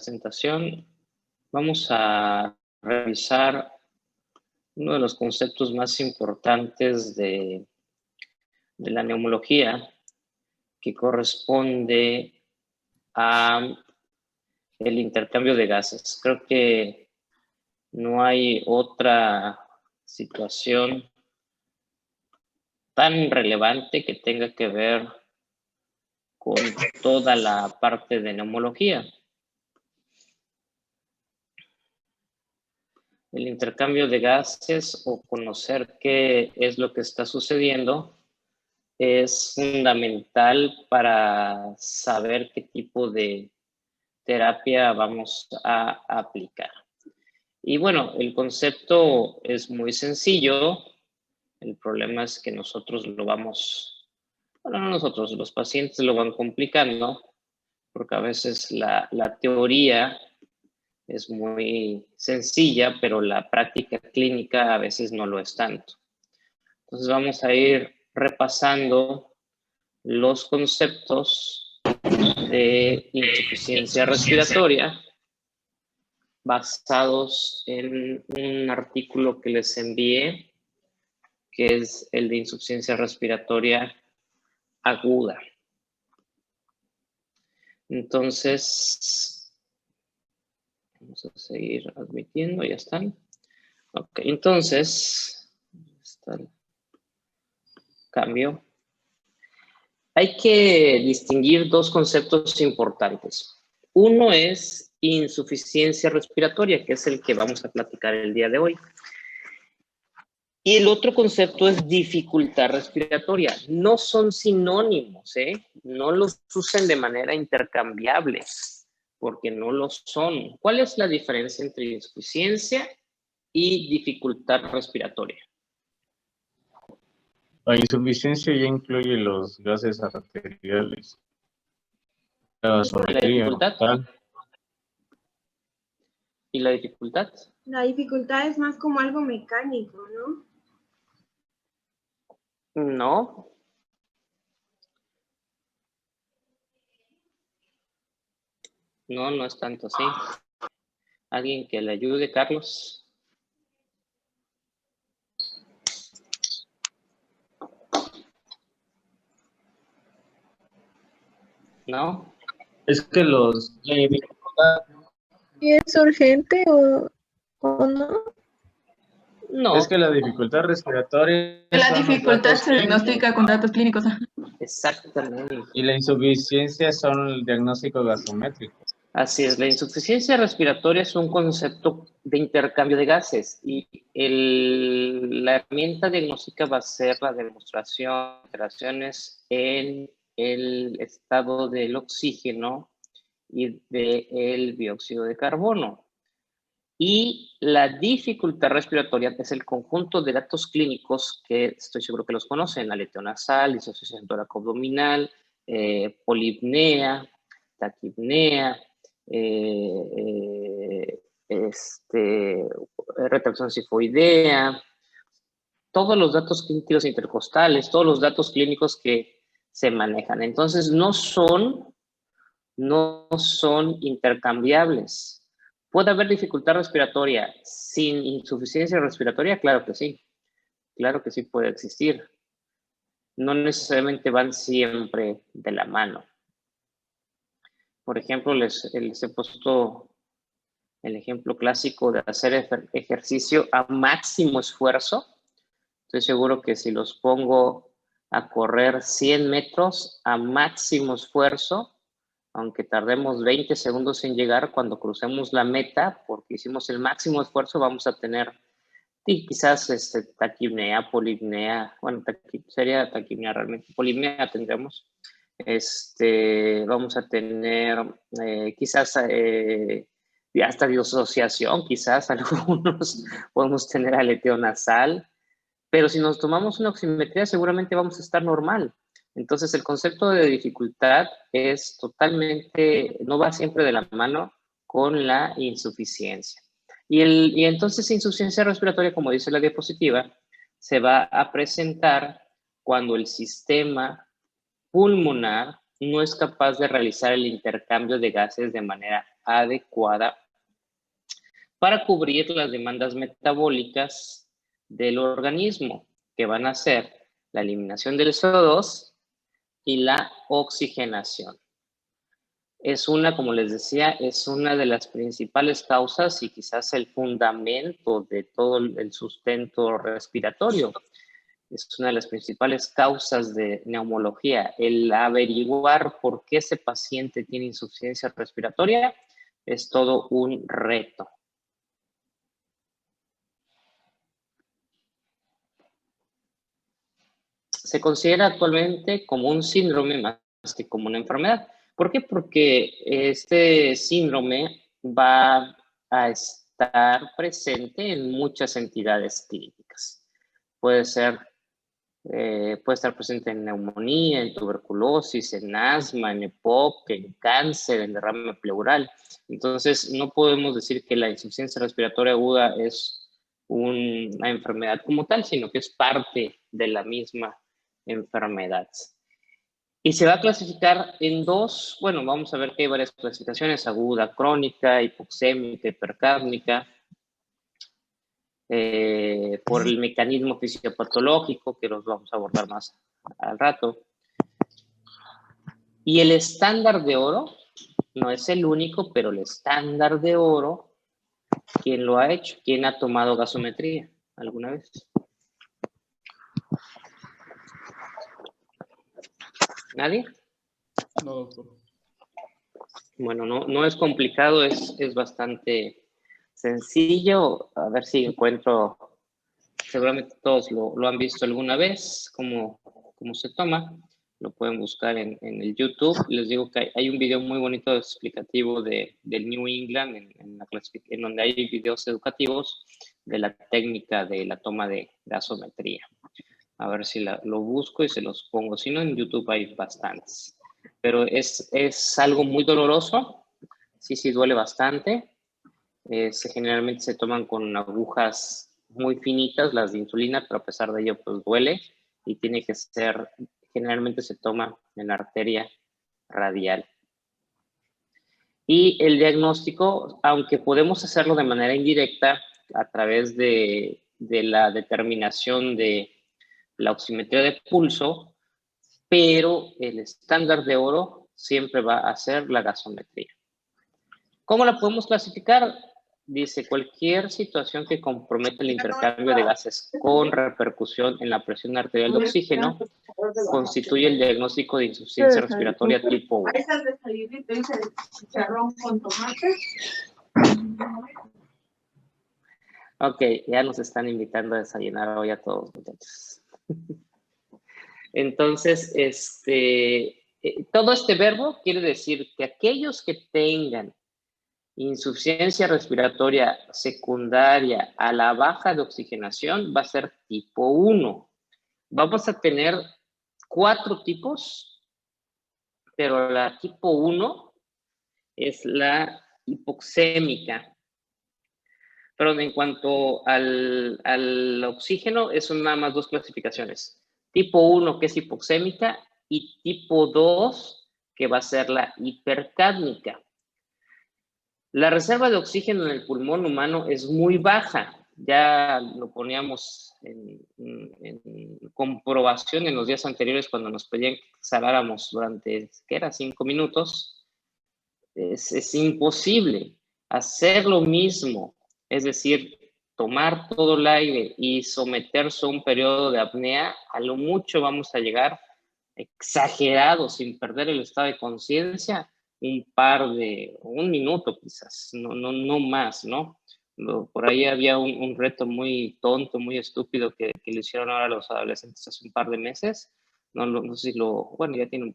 presentación vamos a revisar uno de los conceptos más importantes de la neumología, que corresponde a el intercambio de gases. Creo que no hay otra situación tan relevante que tenga que ver con toda la parte de neumología. El intercambio de gases o conocer qué es lo que está sucediendo es fundamental para saber qué tipo de terapia vamos a aplicar. Y bueno, el concepto es muy sencillo. El problema es que nosotros lo vamos, bueno, no nosotros, los pacientes lo van complicando, porque a veces la teoría es muy sencilla, pero la práctica clínica a veces no lo es tanto. Entonces vamos a ir repasando los conceptos de insuficiencia respiratoria basados en un artículo que les envié, que es el de insuficiencia respiratoria aguda. Entonces, vamos a seguir admitiendo, ya están. Ok, entonces, está el cambio. Hay que distinguir dos conceptos importantes. Uno es insuficiencia respiratoria, que es el que vamos a platicar el día de hoy. Y el otro concepto es dificultad respiratoria. No son sinónimos, ¿eh? No los usen de manera intercambiable, porque no lo son. ¿Cuál es la diferencia entre insuficiencia y dificultad respiratoria? La insuficiencia ya incluye los gases arteriales. La dificultad. ¿Y la dificultad? La dificultad es más como algo mecánico, ¿no? No. No, no es tanto así. ¿Alguien que le ayude, Carlos? ¿No? Es que ¿Es urgente o no? No. Es que la dificultad respiratoria... La dificultad se diagnostica con datos clínicos. Exactamente. Y la insuficiencia son el diagnóstico gasométrico. Así es, la insuficiencia respiratoria es un concepto de intercambio de gases y la herramienta diagnóstica va a ser la demostración de alteraciones en el estado del oxígeno y del dióxido de carbono. Y la dificultad respiratoria es el conjunto de datos clínicos que estoy seguro que los conocen: aleteo nasal, disociación tóraco-abdominal, polipnea, taquipnea, retracción sifoidea, todos los datos clínicos intercostales, todos los datos clínicos que se manejan. Entonces, no son intercambiables. ¿Puede haber dificultad respiratoria sin insuficiencia respiratoria? Claro que sí. Claro que sí puede existir. No necesariamente van siempre de la mano. Por ejemplo, les he puesto el ejemplo clásico de hacer ejercicio a máximo esfuerzo. Estoy seguro que si los pongo a correr 100 metros a máximo esfuerzo, aunque tardemos 20 segundos en llegar, cuando crucemos la meta, porque hicimos el máximo esfuerzo, vamos a tener quizás taquipnea, polipnea, bueno, sería taquipnea realmente, polipnea tendremos, vamos a tener quizás hasta disociación, quizás algunos podemos tener aleteo nasal, pero si nos tomamos una oximetría seguramente vamos a estar normal. Entonces, el concepto de dificultad es totalmente, no va siempre de la mano con la insuficiencia. Y entonces, insuficiencia respiratoria, como dice la diapositiva, se va a presentar cuando el sistema pulmonar no es capaz de realizar el intercambio de gases de manera adecuada para cubrir las demandas metabólicas del organismo, que van a ser la eliminación del CO2 y la oxigenación. Es una, como les decía, es una de las principales causas y quizás el fundamento de todo el sustento respiratorio. Es una de las principales causas de neumología. El averiguar por qué ese paciente tiene insuficiencia respiratoria es todo un reto. Se considera actualmente como un síndrome más que como una enfermedad. ¿Por qué? Porque este síndrome va a estar presente en muchas entidades clínicas. Puede estar presente en neumonía, en tuberculosis, en asma, en EPOC, en cáncer, en derrame pleural. Entonces, no podemos decir que la insuficiencia respiratoria aguda es una enfermedad como tal, sino que es parte de la misma enfermedad. Y se va a clasificar en dos, bueno, vamos a ver que hay varias clasificaciones: aguda, crónica, hipoxémica, hipercárnica, por el mecanismo fisiopatológico, que los vamos a abordar más al rato. Y el estándar de oro, no es el único, pero el estándar de oro, ¿quién lo ha hecho? ¿Quién ha tomado gasometría alguna vez? ¿Nadie? No, doctor. Bueno, no es complicado, es bastante sencillo. A ver si encuentro, seguramente todos lo han visto alguna vez, cómo se toma. Lo pueden buscar en el YouTube. Les digo que hay un video muy bonito explicativo del New England, en donde hay videos educativos de la técnica de la toma de gasometría. A ver si lo busco y se los pongo. Si no, en YouTube hay bastantes. Pero es algo muy doloroso. Sí, duele bastante. Generalmente se toman con agujas muy finitas, las de insulina, pero a pesar de ello, pues duele. Y tiene que ser, generalmente se toma en la arteria radial. Y el diagnóstico, aunque podemos hacerlo de manera indirecta a través de la determinación de la oximetría de pulso, pero el estándar de oro siempre va a ser la gasometría. ¿Cómo la podemos clasificar? Dice, cualquier situación que comprometa el intercambio de gases con repercusión en la presión arterial de oxígeno constituye el diagnóstico de insuficiencia respiratoria tipo 1. Ok, ya nos están invitando a desayunar hoy a todos, muchachos. Entonces, todo este verbo quiere decir que aquellos que tengan insuficiencia respiratoria secundaria a la baja de oxigenación va a ser tipo 1. Vamos a tener 4 tipos, pero la tipo 1 es la hipoxémica. Pero en cuanto al oxígeno, son nada más 2 clasificaciones. Tipo 1, que es hipoxémica, y tipo 2, que va a ser la hipercárnica. La reserva de oxígeno en el pulmón humano es muy baja. Ya lo poníamos en comprobación en los días anteriores cuando nos pedían que exhaláramos durante, ¿qué era? 5 minutos. Es imposible hacer lo mismo, es decir, tomar todo el aire y someterse a un periodo de apnea. A lo mucho vamos a llegar exagerado, sin perder el estado de conciencia, un minuto quizás, no más, ¿no? Por ahí había un reto muy tonto, muy estúpido que le hicieron ahora a los adolescentes hace un par de meses. No sé si bueno, ya tiene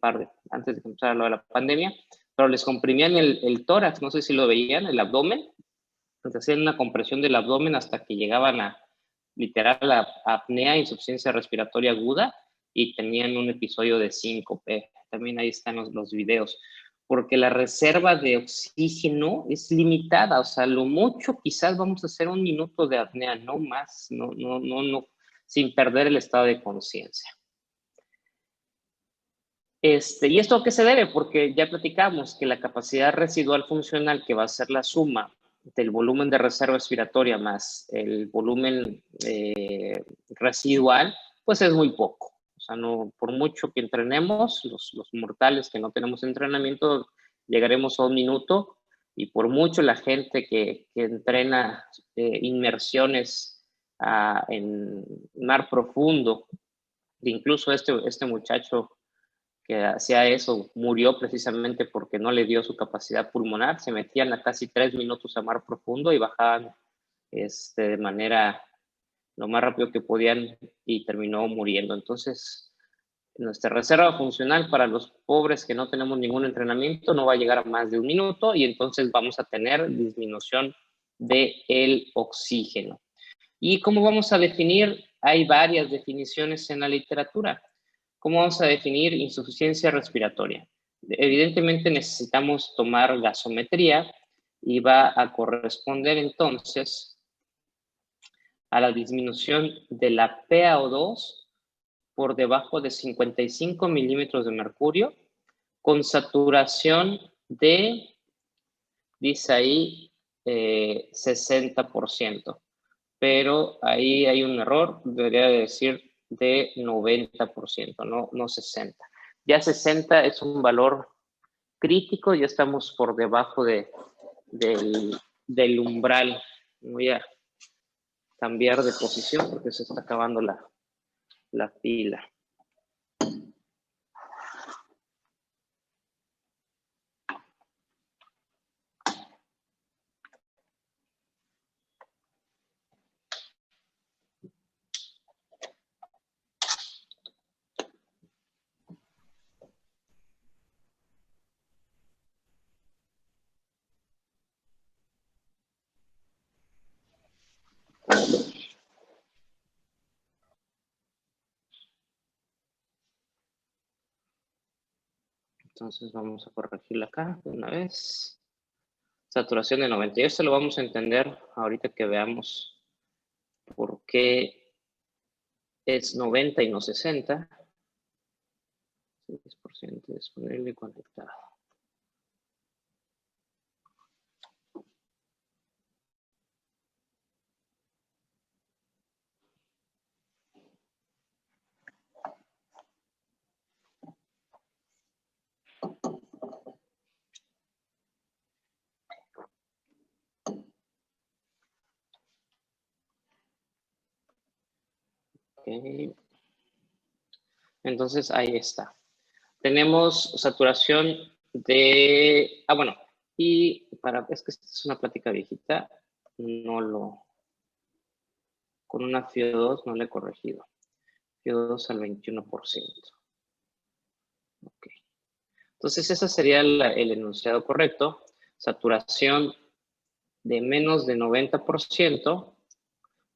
antes de que empezara lo de la pandemia, pero les comprimían el tórax, no sé si lo veían, el abdomen. Entonces hacían una compresión del abdomen hasta que llegaban a, literal, la apnea, insuficiencia respiratoria aguda, y tenían un episodio de síncope. También ahí están los videos. Porque la reserva de oxígeno es limitada, o sea, lo mucho quizás vamos a hacer 1 minuto de apnea, no más, no, sin perder el estado de conciencia. ¿Y esto a qué se debe? Porque ya platicamos que la capacidad residual funcional, que va a ser la suma del volumen de reserva respiratoria más el volumen residual, pues es muy poco. O sea, no, por mucho que entrenemos, los mortales que no tenemos entrenamiento, llegaremos a 1 minuto, y por mucho la gente que entrena inmersiones en mar profundo, incluso este muchacho que hacía eso murió precisamente porque no le dio su capacidad pulmonar, se metían a casi 3 minutos a mar profundo y bajaban de manera lo más rápido que podían y terminó muriendo. Entonces, nuestra reserva funcional para los pobres que no tenemos ningún entrenamiento no va a llegar a más de 1 minuto, y entonces vamos a tener disminución del oxígeno. ¿Y cómo vamos a definir? Hay varias definiciones en la literatura. ¿Cómo vamos a definir insuficiencia respiratoria? Evidentemente necesitamos tomar gasometría y va a corresponder entonces a la disminución de la PaO2 por debajo de 55 milímetros de mercurio con saturación de, dice ahí, 60%. Pero ahí hay un error, debería decir de 90%, no 60%. Ya 60 es un valor crítico, ya estamos por debajo del umbral. Voy a cambiar de posición porque se está acabando la pila. Entonces vamos a corregirla acá de una vez. Saturación de 90. Y esto lo vamos a entender ahorita que veamos por qué es 90 y no 60. 6% disponible y conectado. Okay. Entonces ahí está. Tenemos saturación de... bueno, y es que esta es una plática viejita, con una FiO2 no le he corregido. FiO2 al 21%. Ok. Entonces ese sería el enunciado correcto. Saturación de menos de 90%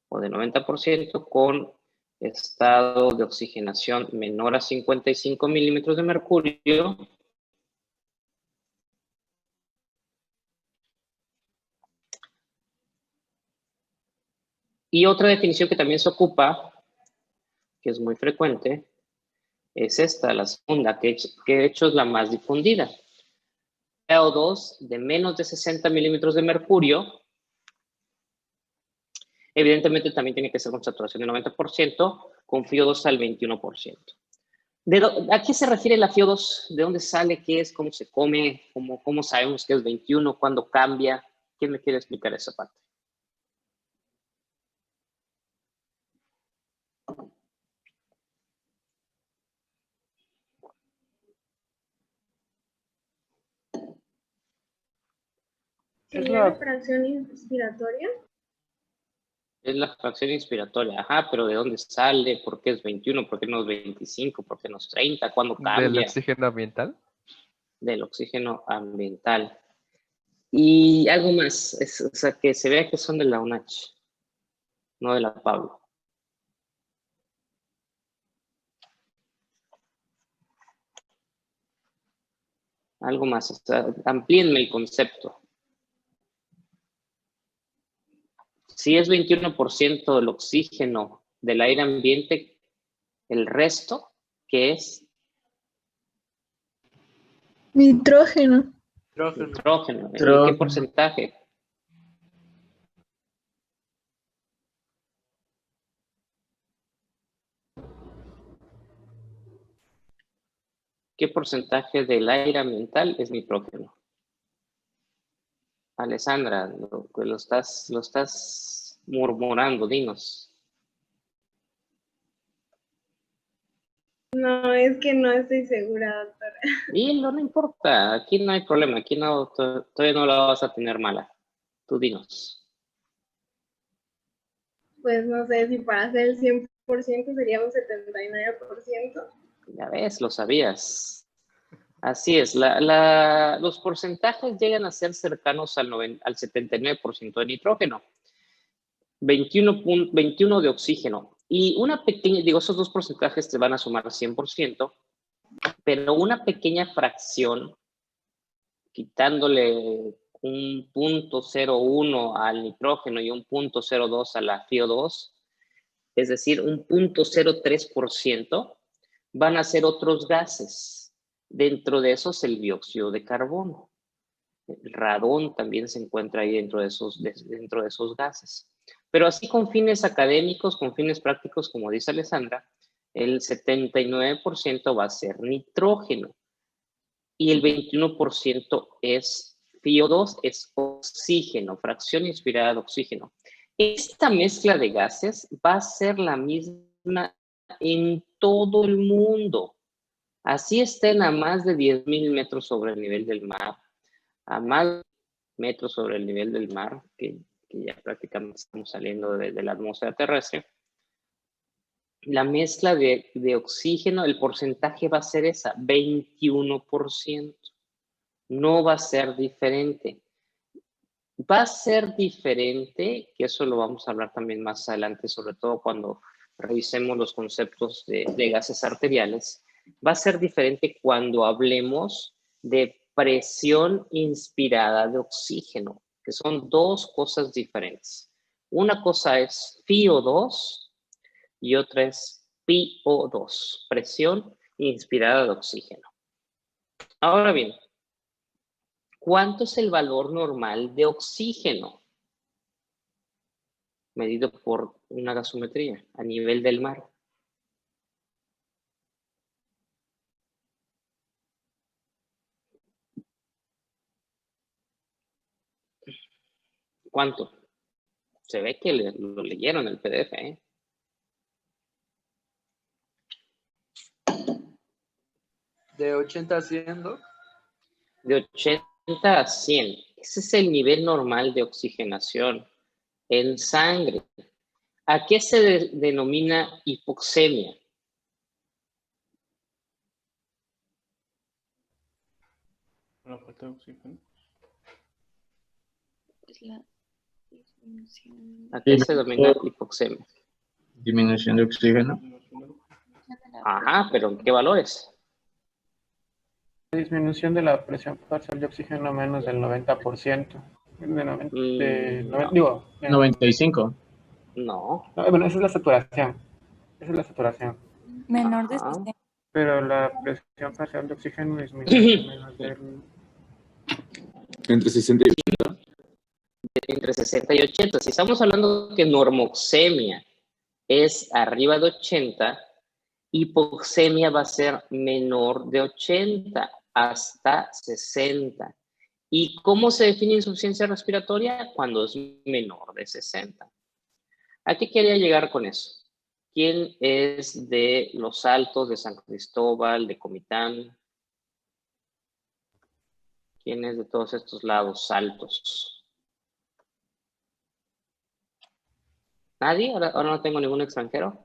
o de 90% con estado de oxigenación menor a 55 milímetros de mercurio. Y otra definición que también se ocupa, que es muy frecuente, es esta, la segunda, que de hecho es la más difundida. PaO2 de menos de 60 milímetros de mercurio. Evidentemente también tiene que ser con saturación del 90%, con FiO2 al 21%. ¿A qué se refiere la FiO2? ¿De dónde sale? ¿Qué es? ¿Cómo se come? ¿Cómo sabemos que es 21? ¿Cuándo cambia? ¿Quién me quiere explicar esa parte? ¿Sería la fracción inspiratoria? Es la fracción inspiratoria, ajá, pero ¿de dónde sale? ¿Por qué es 21? ¿Por qué no es 25? ¿Por qué no es 30? ¿Cuándo cambia? ¿Del oxígeno ambiental? Del oxígeno ambiental. Y algo más, o sea, que se vea que son de la UNACH, no de la Pablo. Algo más, o sea, amplíenme el concepto. Si es 21% del oxígeno del aire ambiente, el resto, ¿qué es? Nitrógeno. Nitrógeno. ¿En qué Nitrógeno. porcentaje? ¿Qué porcentaje del aire ambiental es nitrógeno? Alessandra, lo estás murmurando, dinos. No, es que no estoy segura, doctora. Dilo, no importa, aquí no hay problema, aquí no, todavía no la vas a tener mala. Tú dinos. Pues no sé si para hacer el 100% sería un 79%. Ya ves, lo sabías. Así es, los porcentajes llegan a ser cercanos al 79% de nitrógeno, 21 de oxígeno. Y una pequeña, digo, esos dos porcentajes te van a sumar 100%, pero una pequeña fracción, quitándole un 0.01 al nitrógeno y un 0.02 a la FiO2, es decir, un 0.03%, van a ser otros gases. Dentro de esos, el dióxido de carbono. El radón también se encuentra ahí dentro de esos gases. Pero así con fines académicos, con fines prácticos, como dice Alessandra, el 79% va a ser nitrógeno y el 21% es FiO2, es oxígeno, fracción inspirada de oxígeno. Esta mezcla de gases va a ser la misma en todo el mundo. Así estén a más de 10,000 metros sobre el nivel del mar, a más metros sobre el nivel del mar, que ya prácticamente estamos saliendo de la atmósfera terrestre. La mezcla de oxígeno, el porcentaje va a ser esa, 21%. No va a ser diferente. Va a ser diferente, que eso lo vamos a hablar también más adelante, sobre todo cuando revisemos los conceptos de gases arteriales. Va a ser diferente cuando hablemos de presión inspirada de oxígeno, que son dos cosas diferentes. Una cosa es FiO2 y otra es PO2, presión inspirada de oxígeno. Ahora bien, ¿cuánto es el valor normal de oxígeno medido por una gasometría a nivel del mar? ¿Cuánto? Se ve que lo leyeron el PDF, ¿eh? De 80 a 100, ¿no? De 80 a 100. Ese es el nivel normal de oxigenación en sangre. ¿A qué se denomina hipoxemia? La falta de oxígeno. ¿A qué se denomina hipoxemia? Disminución de oxígeno. Ajá, pero ¿en qué valores? Disminución de la presión parcial de oxígeno menos del 90%. No. 95. No. Bueno, esa es la saturación. Esa es la saturación. Menor de Ajá. 60. Pero la presión parcial de oxígeno disminuye menos del... Entre 60 y 80. Entre 60 y 80. Si estamos hablando que normoxemia es arriba de 80, hipoxemia va a ser menor de 80 hasta 60. ¿Y cómo se define insuficiencia respiratoria? Cuando es menor de 60. ¿A qué quería llegar con eso? ¿Quién es de Los Altos, de San Cristóbal, de Comitán? ¿Quién es de todos estos lados altos? ¿Nadie? ¿Ahora no tengo ningún extranjero?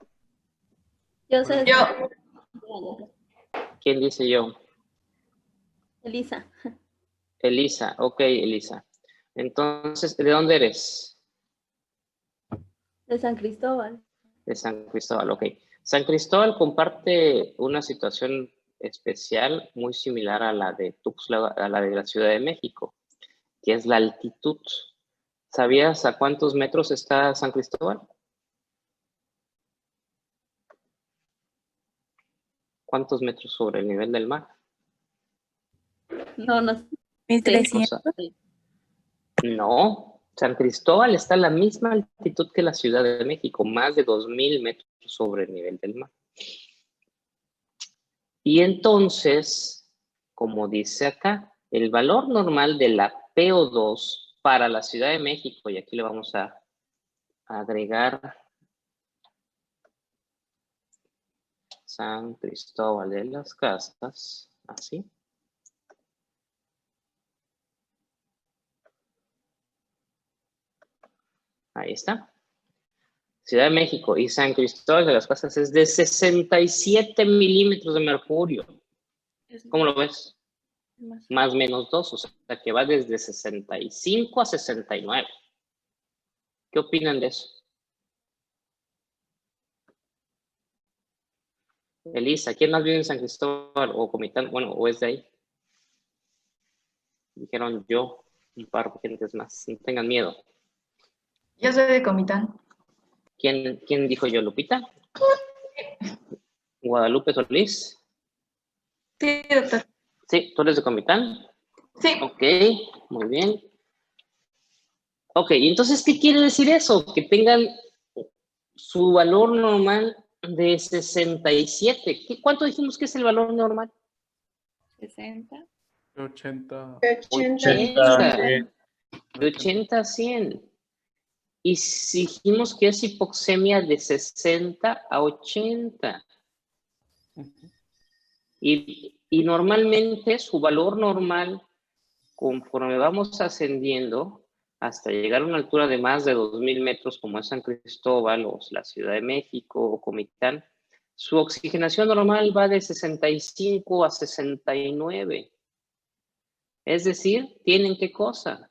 Yo sé. Yo. ¿Quién dice yo? Elisa. Elisa, ok, Elisa. Entonces, ¿de dónde eres? De San Cristóbal. De San Cristóbal, ok. San Cristóbal comparte una situación especial muy similar a la de Tuxtla, a la de la Ciudad de México, que es la altitud. ¿Sabías a cuántos metros está San Cristóbal? ¿Cuántos metros sobre el nivel del mar? No, no. O 1300. sea, no, San Cristóbal está a la misma altitud que la Ciudad de México, más de 2000 metros sobre el nivel del mar. Y entonces, como dice acá, el valor normal de la PO2 para la Ciudad de México, y aquí le vamos a agregar San Cristóbal de las Casas, así. Ahí está. Ciudad de México y San Cristóbal de las Casas es de 67 milímetros de mercurio. ¿Cómo lo ves? Más o menos 2, o sea que va desde 65 a 69. ¿Qué opinan de eso? Elisa, ¿quién más vive en San Cristóbal o Comitán? Bueno, o es de ahí. Dijeron yo, un par de gentes más. No tengan miedo. Yo soy de Comitán. ¿Quién dijo yo, Lupita? Guadalupe Solís. Sí, doctor. Sí, ¿tú eres de Comitán? Sí. Ok, muy bien. Ok, entonces, ¿qué quiere decir eso? Que tengan su valor normal de 67. ¿Cuánto dijimos que es el valor normal? 60. 80. 80. bien. De 80 a 100. Y si dijimos que es hipoxemia de 60 a 80. Y normalmente su valor normal, conforme vamos ascendiendo, hasta llegar a una altura de más de 2000 metros, como es San Cristóbal o la Ciudad de México o Comitán, su oxigenación normal va de 65 a 69. Es decir, ¿tienen qué cosa?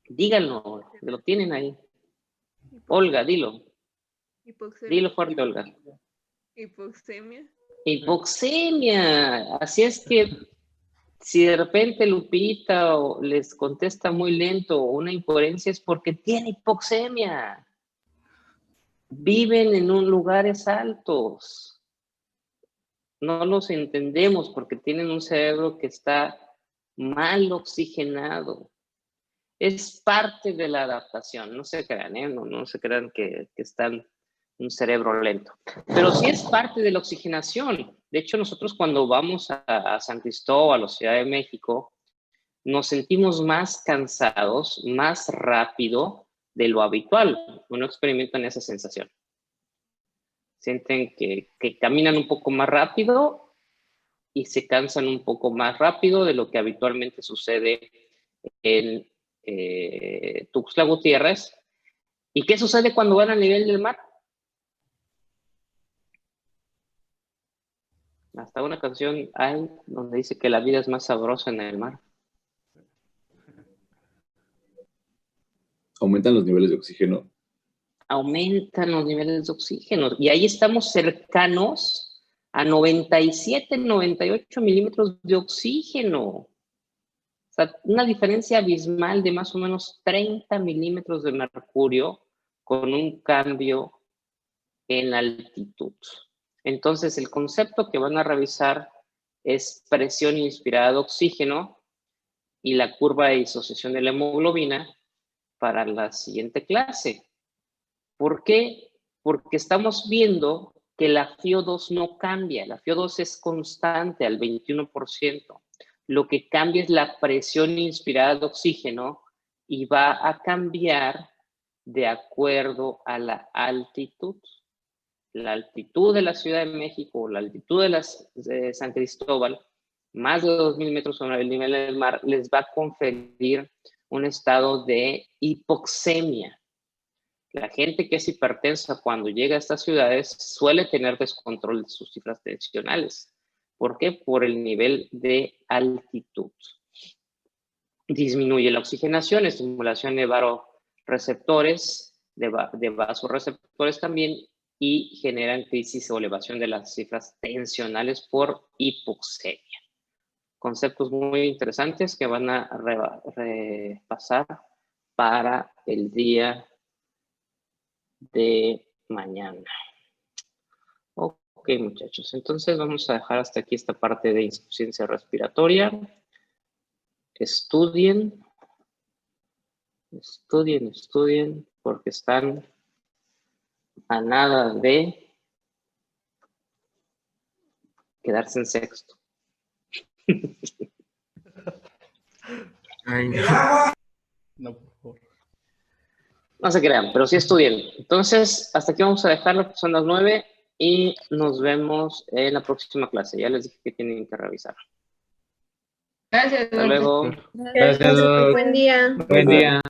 Díganlo, lo tienen ahí. Olga, dilo. Dilo fuerte, Olga. Hipoxemia. Hipoxemia. Así es que si de repente Lupita les contesta muy lento o una incoherencia es porque tiene hipoxemia. Viven en lugares altos. No los entendemos porque tienen un cerebro que está mal oxigenado. Es parte de la adaptación, no se crean, no se crean que están un cerebro lento. Pero sí es parte de la oxigenación. De hecho, nosotros cuando vamos a San Cristóbal o Ciudad de México, nos sentimos más cansados, más rápido de lo habitual. ¿O no experimentan esa sensación? Sienten que caminan un poco más rápido y se cansan un poco más rápido de lo que habitualmente sucede en Tuxtla Gutiérrez. ¿Y qué sucede cuando van al nivel del mar? Hasta una canción hay donde dice que la vida es más sabrosa en el mar. Aumentan los niveles de oxígeno. Aumentan los niveles de oxígeno y ahí estamos cercanos a 97, 98 milímetros de oxígeno. O sea, una diferencia abismal de más o menos 30 milímetros de mercurio con un cambio en altitud. Entonces, el concepto que van a revisar es presión inspirada de oxígeno y la curva de disociación de la hemoglobina para la siguiente clase. ¿Por qué? Porque estamos viendo que la FiO2 no cambia, la FiO2 es constante al 21%. Lo que cambia es la presión inspirada de oxígeno y va a cambiar de acuerdo a la altitud. La altitud de la Ciudad de México, la altitud de San Cristóbal, más de 2000 metros sobre el nivel del mar, les va a conferir un estado de hipoxemia. La gente que es hipertensa cuando llega a estas ciudades suele tener descontrol de sus cifras tensionales. ¿Por qué? Por el nivel de altitud. Disminuye la oxigenación, estimulación de vasoreceptores, de vasoreceptores también, y generan crisis o elevación de las cifras tensionales por hipoxemia. Conceptos muy interesantes que van a repasar para el día de mañana. Ok. Ok, muchachos. Entonces vamos a dejar hasta aquí esta parte de insuficiencia respiratoria. Estudien. Estudien, estudien, porque están a nada de quedarse en sexto. Ay, No, por favor. No se crean, pero sí estudien. Entonces, hasta aquí vamos a dejarlo, que son las 9 y nos vemos en la próxima clase. Ya les dije que tienen que revisar. Gracias, Hasta doctor. luego. Gracias, Doc. Buen día. Buen día.